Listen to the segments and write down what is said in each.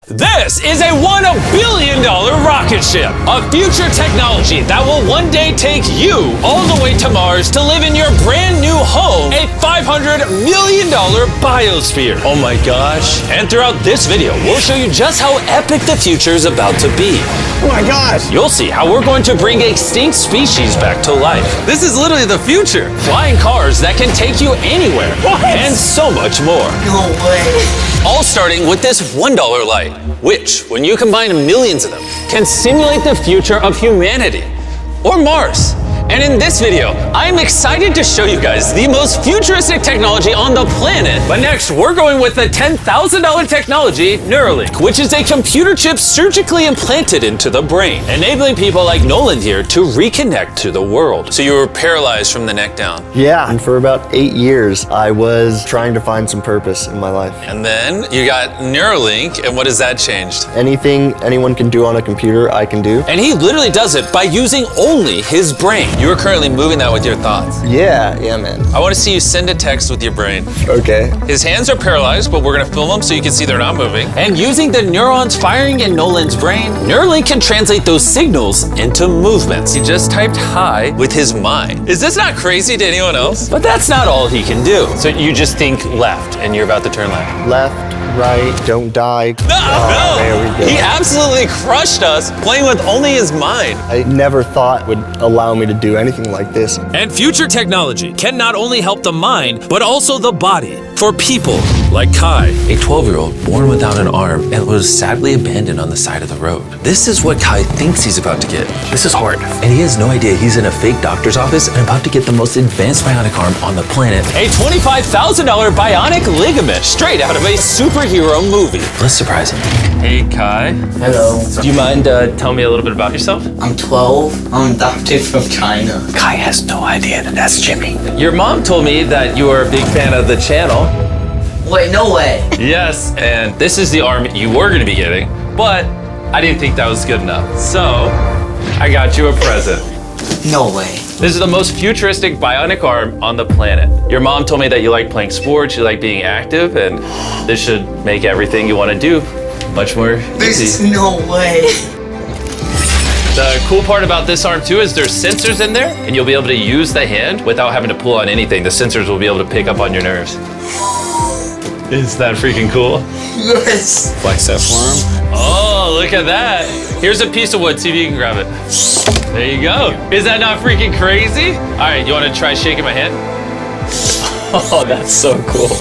This is a $1 billion rocket ship, a future technology that will one day take you all the way to Mars to live in your brand new home, a $500 million biosphere. Oh my gosh. And throughout this video, we'll show you just how epic the future is about to be. Oh my gosh. You'll see how we're going to bring extinct species back to life. This is literally the future. Flying cars that can take you anywhere. What? And so much more. No way. All starting with this $1 light, which, when you combine millions of them, can simulate the future of humanity, or Mars. And in this video, I'm excited to show you guys the most futuristic technology on the planet. But next, we're going with the $10,000 technology, Neuralink, which is a computer chip surgically implanted into the brain, enabling people like Nolan here to reconnect to the world. So you were paralyzed from the neck down. Yeah, and for about 8 years, I was trying to find some purpose in my life. And then you got Neuralink, and what has that changed? Anything anyone can do on a computer, I can do. And he literally does it by using only his brain. You are currently moving that with your thoughts. Yeah, man. I want to see you send a text with your brain. Okay. His hands are paralyzed, but we're going to film them so you can see they're not moving. And using the neurons firing in Nolan's brain, Neuralink can translate those signals into movements. He just typed hi with his mind. Is this not crazy to anyone else? But that's not all he can do. So you just think left, and you're about to turn left. Left, right, don't die. No! There we go. He absolutely crushed us playing with only his mind. I never thought would allow me to do anything like this. And future technology can not only help the mind, but also the body for people like Kai, a 12-year-old born without an arm and was sadly abandoned on the side of the road. This is what Kai thinks he's about to get. This is hard. And he has no idea he's in a fake doctor's office and about to get the most advanced bionic arm on the planet. A $25,000 bionic ligament straight out of a superhero movie. Let's surprise him. Hey, Kai. Hello. Do you mind telling me a little bit about yourself? I'm 12. I'm adopted from China. Kai has no idea that that's Jimmy. Your mom told me that you are a big fan of the channel. Wait, no way. Yes, and this is the arm you were going to be getting, but I didn't think that was good enough. So, I got you a present. No way. This is the most futuristic bionic arm on the planet. Your mom told me that you like playing sports, you like being active, and this should make everything you want to do much more This easy. is no way. The cool part about this arm too is there's sensors in there, and you'll be able to use the hand without having to pull on anything. The sensors will be able to pick up on your nerves. Is that freaking cool? Yes. Flex that forearm. Oh, look at that. Here's a piece of wood. See if you can grab it. There you go. Is that not freaking crazy? All right, you want to try shaking my hand? Oh, that's so cool.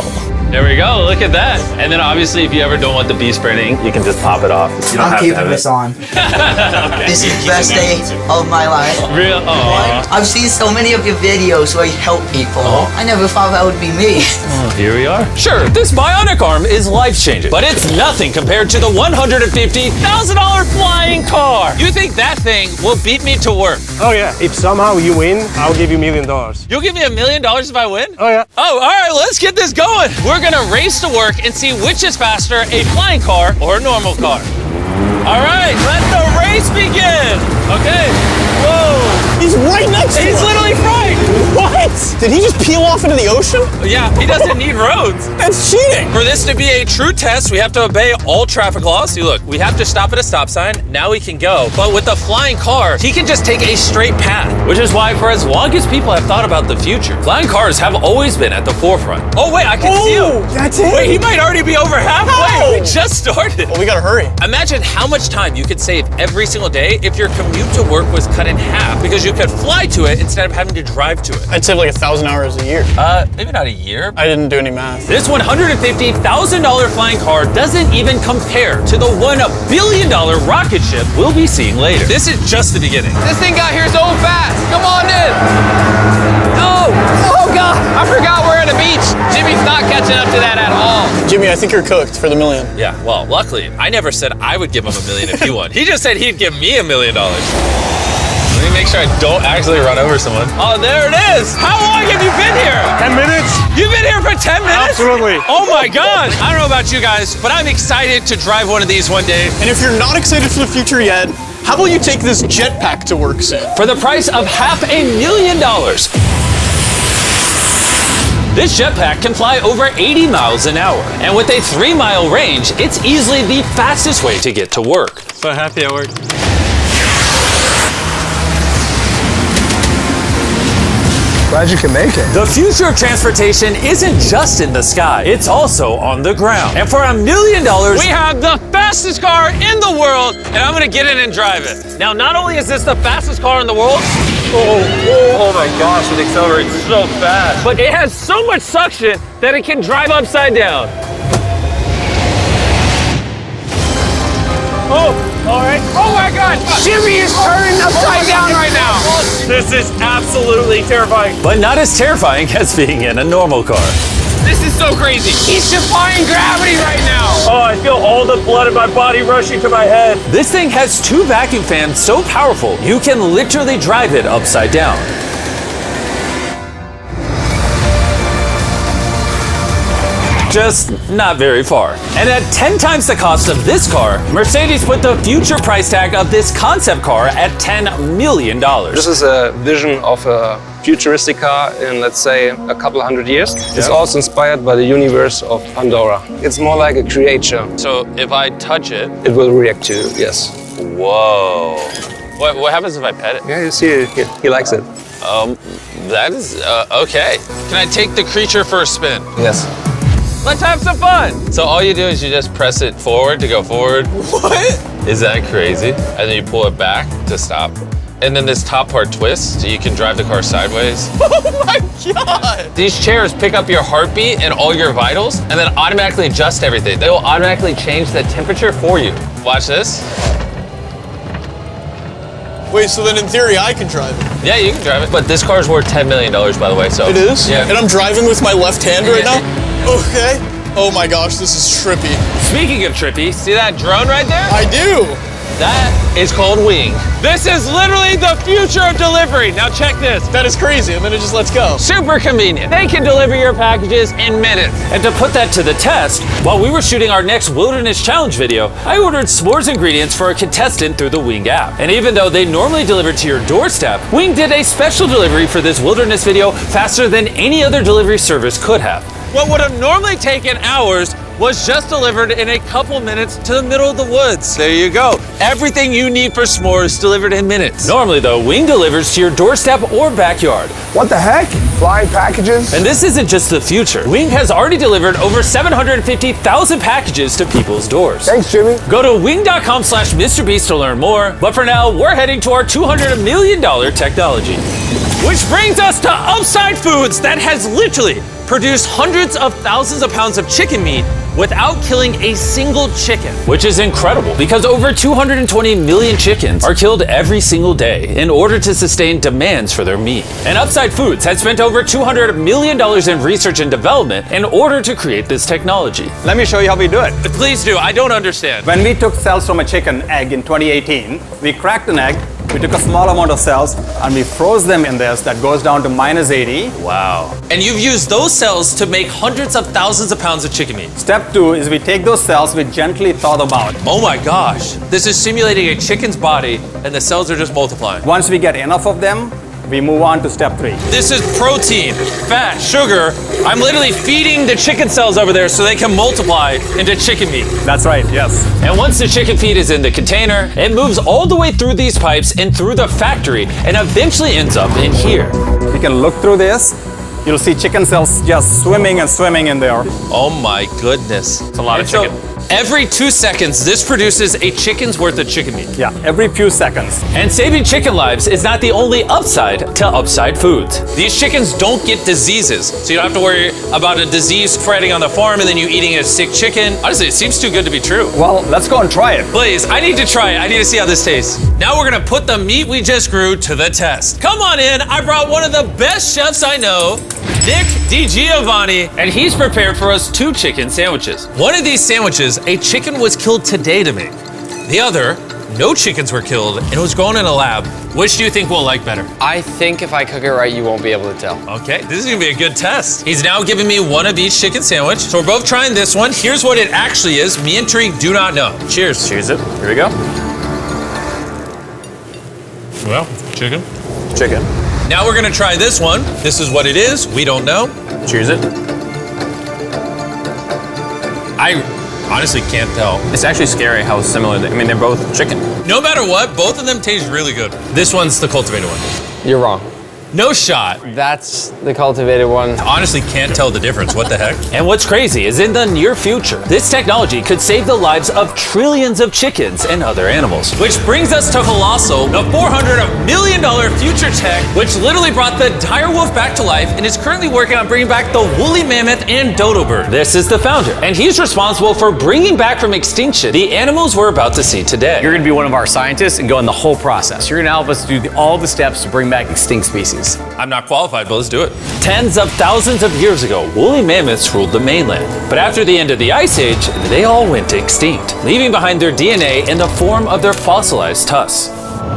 There we go. Look at that. And then obviously, if you ever don't want the beast branding, you can just pop it off. You don't I'm have to keeping have this it. on. Okay. This is the best day of my life. Real? Oh. I've seen so many of your videos where you help people. I never thought that would be me. Here we are. Sure, this bionic arm is life-changing, but it's nothing compared to the $150,000 flying car. You think that thing will beat me to work? Oh yeah. If somehow you win, I'll give you $1 million. You'll give me $1 million if I win? Oh yeah. Oh, all right, let's get this going. We're gonna race to work and see which is faster, a flying car or a normal car. All right, let the race begin. Okay, whoa. He's right next to He's us. literally right. What? Did he just peel off into the ocean? Yeah, he doesn't need roads. That's cheating. For this to be a true test, we have to obey all traffic laws. See, look, we have to stop at a stop sign. Now we can go. But with the flying car, he can just take a straight path, which is why for as long as people have thought about the future, flying cars have always been at the forefront. Oh, wait, I can see him. That's it. Wait, he might already be over halfway. How? We just started. Well, we gotta hurry. Imagine how much time you could save every single day if your commute to work was cut in half because you could fly to it instead of having to drive to it. I'd save like 1,000 hours a year. Maybe not a year. I didn't do any math. This $150,000 flying car doesn't even compare to the $1 billion rocket ship we'll be seeing later. This is just the beginning. This thing got here so fast. Come on in. Oh God. I forgot we're at a beach. Jimmy's not catching up to that at all. Jimmy, I think you're cooked for the $1 million. Yeah, well, luckily, I never said I would give him $1 million if he won. He just said he'd give me $1 million. Let me make sure I don't actually run over someone. Oh, there it is. How long have you been here? 10 minutes? You've been here for 10 minutes? Absolutely. Oh my gosh. I don't know about you guys, but I'm excited to drive one of these one day. And if you're not excited for the future yet, how about you take this jetpack to work soon? For the price of $500,000. This jetpack can fly over 80 miles an hour. And with a 3-mile range, it's easily the fastest way to get to work. So happy at work. Glad you can make it. The future of transportation isn't just in the sky, it's also on the ground. And for $1 million, We have the fastest car in the world, and I'm gonna get in and drive it. Now, not only is this the fastest car in the world, oh my gosh, it accelerates so fast. But it has so much suction that it can drive upside down. Oh, all right. Oh my God, Jimmy is turning upside down right now. This is absolutely terrifying. but not as terrifying as being in a normal car. This is so crazy. He's defying gravity right now. Oh, I feel all the blood in my body rushing to my head. This thing has 2 vacuum fans so powerful, you can literally drive it upside down. Just not very far. And at 10 times the cost of this car, Mercedes put the future price tag of this concept car at $10 million. This is a vision of a futuristic car in, let's say, a couple hundred years. It's also inspired by the universe of Pandora. It's more like a creature. So if I touch it, It will react to you, yes. whoa. What happens if I pet it? Yeah, you see, he likes it. That is, okay. Can I take the creature for a spin? Yes. Let's have some fun. So all you do is you just press it forward to go forward. What? Is that crazy? And then you pull it back to stop. And then this top part twists so you can drive the car sideways. Oh my God. These chairs pick up your heartbeat and all your vitals and then automatically adjust everything. They will automatically change the temperature for you. Watch this. Wait, so then in theory I can drive it? Yeah, you can drive it. But this car's worth $10 million, by the way, so. It is? Yeah. And I'm driving with my left hand right now? Okay. Oh my gosh, this is trippy. Speaking of trippy, see that drone right there? I do. That is called Wing. This is literally the future of delivery. Now check this. That is crazy, and then it just lets go. Super convenient. They can deliver your packages in minutes. And to put that to the test, while we were shooting our next Wilderness Challenge video, I ordered s'mores ingredients for a contestant through the Wing app. And even though they normally deliver to your doorstep, Wing did a special delivery for this Wilderness video faster than any other delivery service could have. What would have normally taken hours was just delivered in a couple minutes to the middle of the woods. There you go. Everything you need for s'mores delivered in minutes. Normally though, Wing delivers to your doorstep or backyard. What the heck? Flying packages? And this isn't just the future. Wing has already delivered over 750,000 packages to people's doors. Thanks, Jimmy. Go to wing.com/Mrbeast to learn more. But for now, we're heading to our $200 million technology. Which brings us to Upside Foods that has literally produced hundreds of thousands of pounds of chicken meat without killing a single chicken. Which is incredible because over 220 million chickens are killed every single day in order to sustain demands for their meat. And Upside Foods has spent over $200 million in research and development in order to create this technology. Let me show you how we do it. Please do. I don't understand. When we took cells from a chicken egg in 2018, we cracked an egg, we took a small amount of cells, and we froze them in this that goes down to -80. Wow. And you've used those cells to make hundreds of thousands of pounds of chicken meat. Step 2 is we take those cells, we gently thaw them out. Oh my gosh. This is simulating a chicken's body and the cells are just multiplying. Once we get enough of them, we move on to step 3. This is protein, fat, sugar. I'm literally feeding the chicken cells over there so they can multiply into chicken meat. That's right, yes. And once the chicken feed is in the container, it moves all the way through these pipes and through the factory and eventually ends up in here. You can look through this. You'll see chicken cells just swimming and swimming in there. Oh my goodness. It's a lot of chicken. Every 2 seconds, this produces a chicken's worth of chicken meat. Yeah, every few seconds. And saving chicken lives is not the only upside to Upside Foods. These chickens don't get diseases, so you don't have to worry about a disease spreading on the farm and then you eating a sick chicken. Honestly, it seems too good to be true. Well, let's go and try it. Please, I need to try it. I need to see how this tastes. Now we're gonna put the meat we just grew to the test. Come on in, I brought one of the best chefs I know, Nick DiGiovanni, and he's prepared for us 2 chicken sandwiches. One of these sandwiches, a chicken was killed today to make. The other, no chickens were killed and it was grown in a lab. Which do you think we'll like better? I think if I cook it right, you won't be able to tell. Okay, this is gonna be a good test. He's now giving me one of each chicken sandwich. So we're both trying this one. Here's what it actually is. Me and Tariq do not know. Cheers. Cheers it. Here we go. Well, chicken. Chicken. Now we're gonna try this one. This is what it is. We don't know. Cheers it. I honestly can't tell. It's actually scary how similar they, I mean, they're both chicken. No matter what, both of them taste really good. This one's the cultivated one. You're wrong. No shot. That's the cultivated one. Honestly, can't tell the difference. What the heck? And what's crazy is in the near future, this technology could save the lives of trillions of chickens and other animals. Which brings us to Colossal, the $400 million future tech, which literally brought the dire wolf back to life and is currently working on bringing back the woolly mammoth and dodo bird. This is the founder, and he's responsible for bringing back from extinction the animals we're about to see today. You're gonna be one of our scientists and go in the whole process. You're gonna help us do all the steps to bring back extinct species. I'm not qualified, but let's do it. Tens of thousands of years ago, woolly mammoths ruled the mainland. But after the end of the Ice Age, they all went extinct, leaving behind their DNA in the form of their fossilized tusks.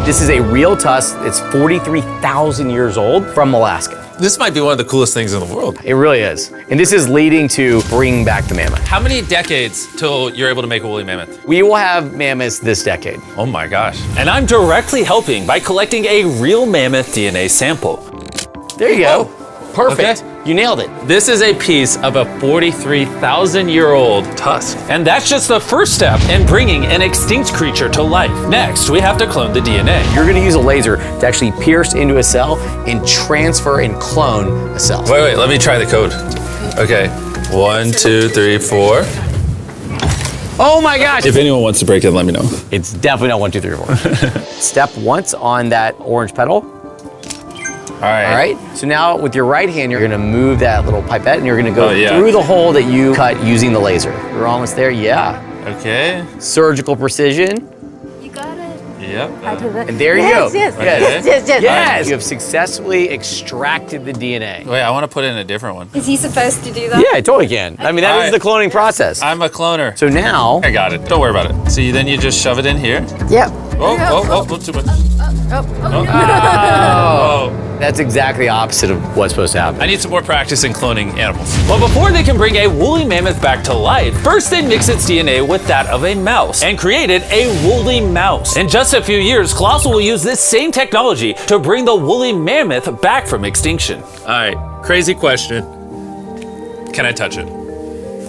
This is a real tusk. It's 43,000 years old from Alaska. This might be one of the coolest things in the world. It really is. And this is leading to bringing back the mammoth. How many decades till you're able to make a woolly mammoth? We will have mammoths this decade. Oh my gosh. And I'm directly helping by collecting a real mammoth DNA sample. There you go. Perfect. Okay. You nailed it. This is a piece of a 43,000-year-old tusk. And that's just the first step in bringing an extinct creature to life. Next, we have to clone the DNA. You're gonna use a laser to actually pierce into a cell and transfer and clone a cell. Wait, let me try the code. Okay, 1, 2, 3, 4. Oh my gosh. If anyone wants to break it, let me know. It's definitely not 1, 2, 3, 4. Step once on that orange petal. All right. So now with your right hand, you're gonna move that little pipette and you're gonna go Oh, yeah. through the hole that you cut using the laser. You're almost there, yeah. Okay. Surgical precision. You got it. Yep. And there you go. Yes, Yes. yes. Yes, you have successfully extracted the DNA. Wait, I want to put in a different one. Is he supposed to do that? Yeah, I totally can. I mean, that is the cloning process. I'm a cloner. So now, I got it. Don't worry about it. See, then you just shove it in here. Yep. Oh, not too much. oh, that's exactly the opposite of what's supposed to happen. I need some more practice in cloning animals. Well, before they can bring a woolly mammoth back to life, first they mix its DNA with that of a mouse and created a woolly mouse. In just a few years, Colossal will use this same technology to bring the woolly mammoth back from extinction. All right, crazy question. Can I touch it?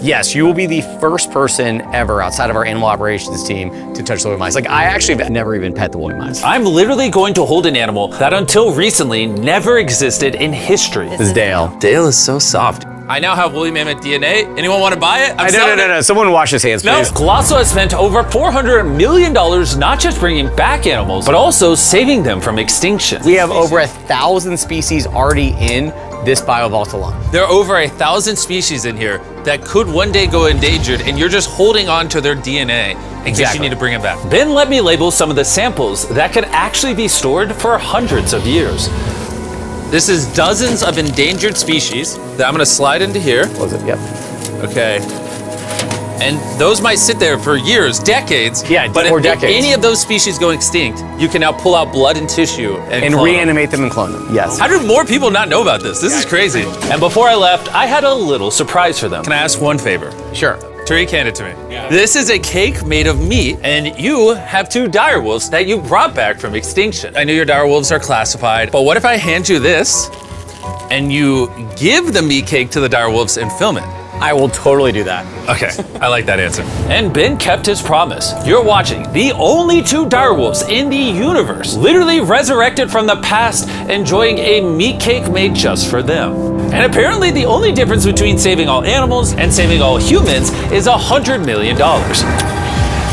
Yes, you will be the first person ever outside of our animal operations team to touch the woolly mice. Like, I actually have never even pet the woolly mice. I'm literally going to hold an animal that until recently never existed in history. This is Dale. Dale is so soft. I now have woolly mammoth DNA. Anyone want to buy it? No. Someone wash his hands, No, please. Colossal has spent over $400 million not just bringing back animals, but also saving them from extinction. We have over 1,000 species already in this biovault alone. There are over 1,000 species in here that could one day go endangered, and you're just holding on to their DNA in case you need to bring it back. Ben let me label some of the samples that could actually be stored for hundreds of years. This is dozens of endangered species that I'm gonna slide into here. Was it? Yep. Okay. And those might sit there for years, decades. Yeah, but or if decades. any of those species go extinct, you can now pull out blood and tissue and clone them. reanimate them and clone them. Yes. How do more people not know about this? This is crazy. And before I left, I had a little surprise for them. Can I ask one favor? Sure. Tariq, hand it to me. This is a cake made of meat, and you have 2 dire wolves that you brought back from extinction. I know your dire wolves are classified, but what if I hand you this, and you give the meat cake to the dire wolves and film it? I will totally do that. Okay, I like that answer. And Ben kept his promise. You're watching the only 2 direwolves in the universe, literally resurrected from the past, enjoying a meat cake made just for them. And apparently the only difference between saving all animals and saving all humans is $100 million.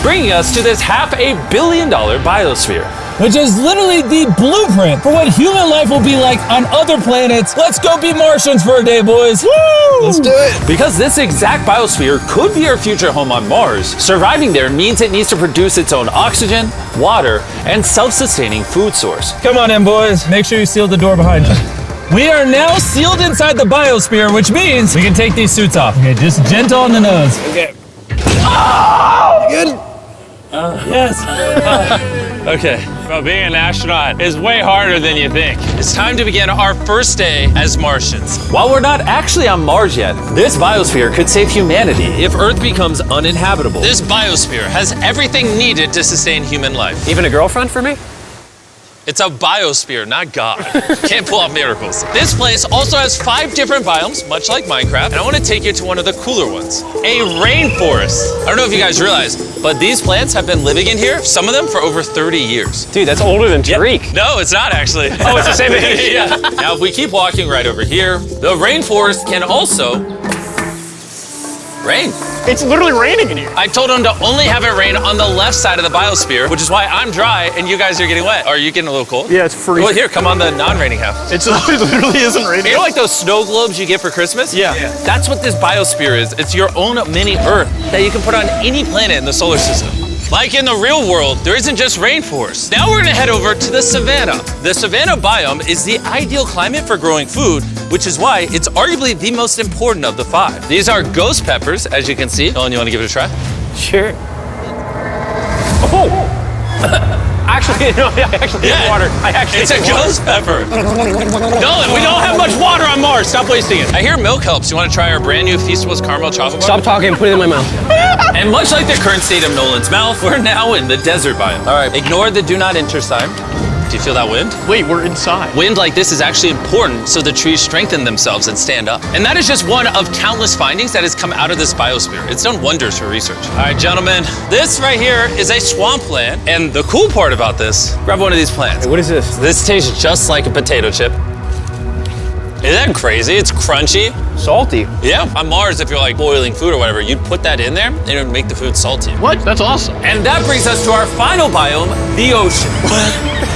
Bringing us to this $500 million biosphere. Which is literally the blueprint for what human life will be like on other planets. Let's go be Martians for a day, boys. Woo! Let's do it. Because this exact biosphere could be our future home on Mars, surviving there means it needs to produce its own oxygen, water, and self-sustaining food source. Come on in, boys. Make sure you seal the door behind you. We are now sealed inside the biosphere, which means we can take these suits off. Okay, just gentle on the nose. Okay. Oh! Good. Yes. Okay. Well, being an astronaut is way harder than you think. It's time to begin our first day as Martians. While we're not actually on Mars yet, this biosphere could save humanity if Earth becomes uninhabitable. This biosphere has everything needed to sustain human life. Even a girlfriend for me? It's a biosphere, not God. Can't pull off miracles. This place also has 5 different biomes, much like Minecraft, and I want to take you to one of the cooler ones, a rainforest. I don't know if you guys realize, but these plants have been living in here, some of them for over 30 years. Dude, that's older than Tariq. No, it's not actually. Oh, it's the same age? Yeah. Now, if we keep walking right over here, the rainforest can also rain. It's literally raining in here. I told him to only have it rain on the left side of the biosphere, which is why I'm dry and you guys are getting wet. Are you getting a little cold? Yeah, it's freezing. Well, here, come on the non-raining half. It literally isn't raining. You know like those snow globes you get for Christmas? Yeah. That's what this biosphere is. It's your own mini Earth that you can put on any planet in the solar system. Like in the real world, there isn't just rainforest. Now we're gonna head over to the savanna. The savanna biome is the ideal climate for growing food, which is why it's arguably the most important of the 5. These are ghost peppers, as you can see. Nolan, you wanna give it a try? Sure. Oh! Actually, no, I actually need water. It's a ghost pepper. Nolan, we don't have much water on Mars. Stop wasting it. I hear milk helps. You want to try our brand new Feastables caramel chocolate bar? Stop talking and put it in my mouth. And much like the current state of Nolan's mouth, we're now in the desert biome. All right, ignore the do not enter sign. Do you feel that wind? Wait, we're inside. Wind like this is actually important so the trees strengthen themselves and stand up. And that is just one of countless findings that has come out of this biosphere. It's done wonders for research. All right, gentlemen, this right here is a swampland. And the cool part about this, grab one of these plants. Hey, what is this? This tastes just like a potato chip. Isn't that crazy? It's crunchy. Salty. Yeah, on Mars, if you're like boiling food or whatever, you'd put that in there and it would make the food salty. What? That's awesome. And that brings us to our final biome, the ocean.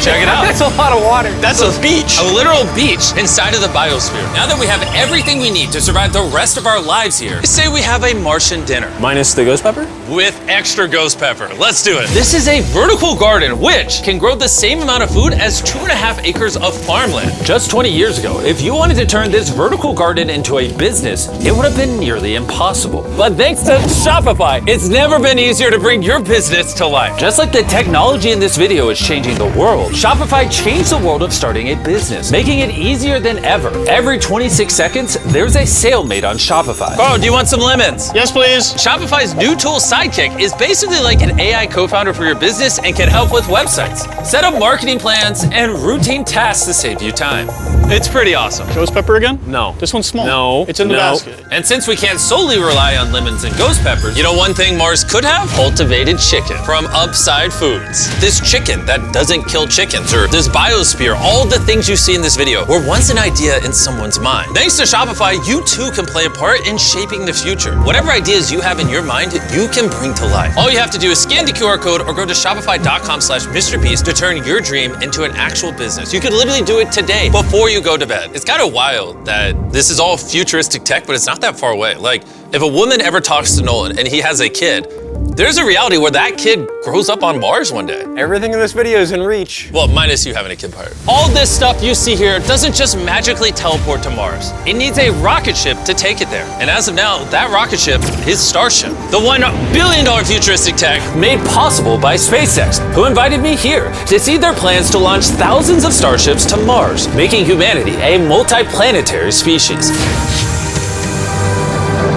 Check it out. That's a lot of water. That's a beach. A literal beach inside of the biosphere. Now that we have everything we need to survive the rest of our lives here, say we have a Martian dinner. Minus the ghost pepper? With extra ghost pepper. Let's do it. This is a vertical garden, which can grow the same amount of food as 2.5 acres of farmland. Just 20 years ago, if you wanted to turn this vertical garden into a business, it would have been nearly impossible. But thanks to Shopify, it's never been easier to bring your business to life. Just like the technology in this video is changing the world, Shopify changed the world of starting a business, making it easier than ever. Every 26 seconds, there's a sale made on Shopify. Oh, do you want some lemons? Yes, please. Shopify's new tool, Sidekick, is basically like an AI co-founder for your business and can help with websites, set up marketing plans, and routine tasks to save you time. It's pretty awesome. Ghost pepper again? No. This one's small. No. It's in the basket. And since we can't solely rely on lemons and ghost peppers, you know one thing Mars could have? Cultivated chicken from Upside Foods. This chicken that doesn't kill chickens, or this biosphere, all the things you see in this video were once an idea in someone's mind. Thanks to Shopify, you too can play a part in shaping the future. Whatever ideas you have in your mind, you can bring to life. All you have to do is scan the QR code or go to shopify.com/MrBeast to turn your dream into an actual business. You could literally do it today before you go to bed. It's kind of wild that this is all futuristic tech, but it's not that far away. Like, if a woman ever talks to Nolan and he has a kid, there's a reality where that kid grows up on Mars one day. Everything in this video is in reach. Well, minus you having a kid part. All this stuff you see here doesn't just magically teleport to Mars. It needs a rocket ship to take it there. And as of now, that rocket ship is Starship, the $1 billion futuristic tech made possible by SpaceX, who invited me here to see their plans to launch thousands of starships to Mars, making humanity a multi-planetary species.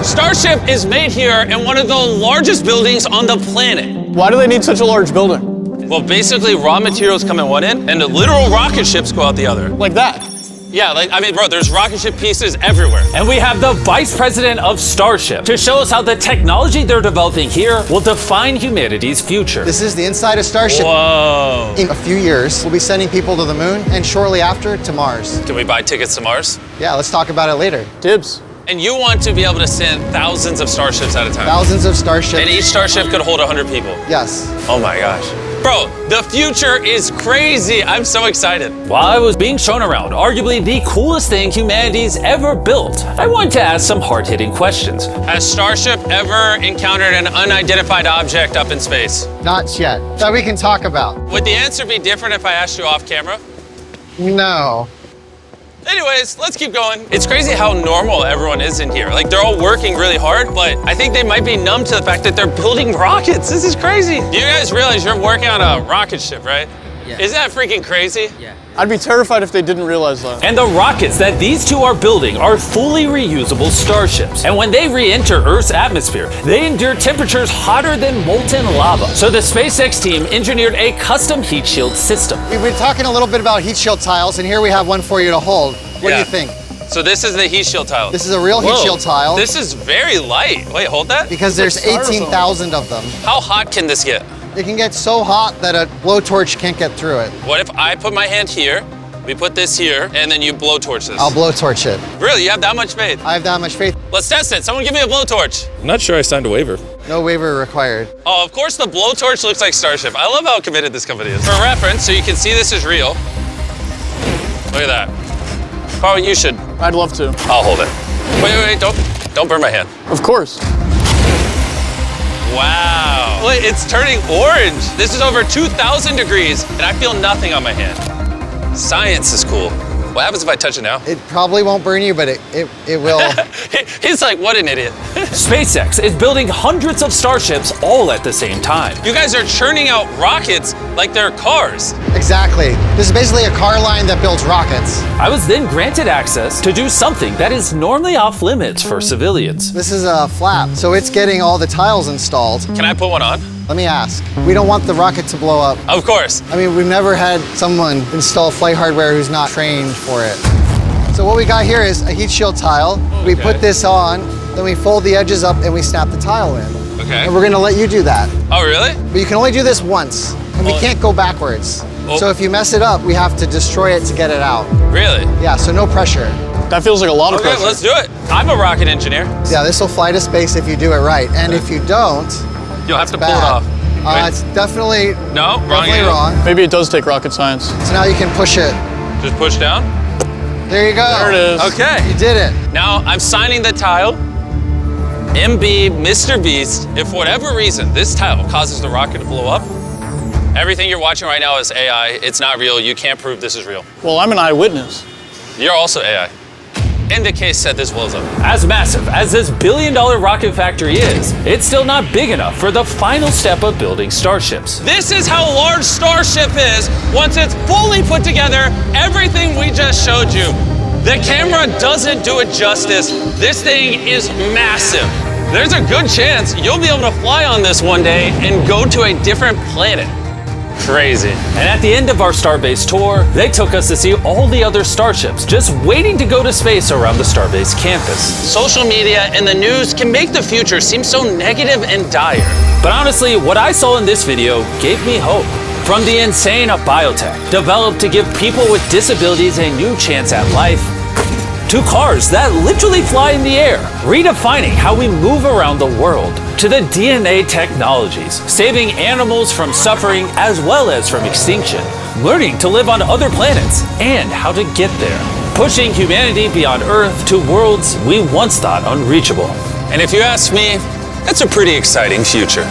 Starship is made here in one of the largest buildings on the planet. Why do they need such a large building? Well, basically, raw materials come in one end, and the literal rocket ships go out the other. Like that? Yeah, bro, there's rocket ship pieces everywhere. And we have the vice president of Starship to show us how the technology they're developing here will define humanity's future. This is the inside of Starship. Whoa. In a few years, we'll be sending people to the moon, and shortly after, to Mars. Can we buy tickets to Mars? Yeah, let's talk about it later. Dibs. And you want to be able to send thousands of starships at a time. Thousands of starships. And each starship could hold 100 people. Yes. Oh my gosh. Bro, the future is crazy. I'm so excited. While I was being shown around, arguably the coolest thing humanity's ever built, I wanted to ask some hard-hitting questions. Has Starship ever encountered an unidentified object up in space? Not yet. That we can talk about. Would the answer be different if I asked you off camera? No. Anyways, let's keep going. It's crazy how normal everyone is in here. Like, they're all working really hard, but I think they might be numb to the fact that they're building rockets. This is crazy. You guys realize you're working on a rocket ship, right? Isn't that freaking crazy? I'd be terrified if they didn't realize that. And the rockets that these two are building are fully reusable starships. And when they re-enter Earth's atmosphere, they endure temperatures hotter than molten lava. So the SpaceX team engineered a custom heat shield system. We've been talking a little bit about heat shield tiles, and here we have one for you to hold. What do you think? So this is the heat shield tile. This is a real heat shield tile. This is very light. Wait, hold that. Because there's 18,000 of them. How hot can this get? It can get so hot that a blowtorch can't get through it. What if I put my hand here, we put this here, and then you blowtorch this? I'll blowtorch it. Really, you have that much faith? I have that much faith. Let's test it. Someone give me a blowtorch. I'm not sure I signed a waiver. No waiver required. Oh, of course the blowtorch looks like Starship. I love how committed this company is. For reference, so you can see this is real. Look at that. Carl, you should. I'd love to. I'll hold it. Wait, don't burn my hand. Of course. Wow. Look, it's turning orange. This is over 2,000 degrees, and I feel nothing on my hand. Science is cool. What happens if I touch it now? It probably won't burn you, but it will. He's like, what an idiot. SpaceX is building hundreds of starships all at the same time. You guys are churning out rockets like they're cars. Exactly. This is basically a car line that builds rockets. I was then granted access to do something that is normally off limits for civilians. This is a flap, so it's getting all the tiles installed. Can I put one on? Let me ask. We don't want the rocket to blow up. Of course. I mean, we've never had someone install flight hardware who's not trained for it. So what we got here is a heat shield tile. Okay. We put this on, then we fold the edges up and we snap the tile in. Okay. And we're gonna let you do that. Oh, really? But you can only do this once, and we can't go backwards. Oh. So if you mess it up, we have to destroy it to get it out. Really? Yeah, so no pressure. That feels like a lot of Okay, pressure. let's do it. I'm a rocket engineer. Yeah, this will fly to space if you do it right. And if you don't, You'll have to pull bad. it off. It's definitely No, wrong definitely angle. wrong. Maybe it does take rocket science. So now you can push it. Just push down. There you go. There it is. Okay. You did it. Now I'm signing the tile. MB, Mrbeast. If for whatever reason this tile causes the rocket to blow up, everything you're watching right now is AI. It's not real. You can't prove this is real. Well, I'm an eyewitness. You're also AI. In the case that this blows up. As massive as this billion-dollar rocket factory is, it's still not big enough for the final step of building starships. This is how large Starship is once it's fully put together, everything we just showed you. The camera doesn't do it justice. This thing is massive. There's a good chance you'll be able to fly on this one day and go to a different planet. Crazy. And at the end of our Starbase tour, they took us to see all the other starships just waiting to go to space around the Starbase campus. Social media and the news can make the future seem so negative and dire. But honestly, what I saw in this video gave me hope. From the insane of biotech, developed to give people with disabilities a new chance at life, to cars that literally fly in the air, redefining how we move around the world, to the DNA technologies, saving animals from suffering as well as from extinction, learning to live on other planets and how to get there, pushing humanity beyond Earth to worlds we once thought unreachable. And if you ask me, that's a pretty exciting future.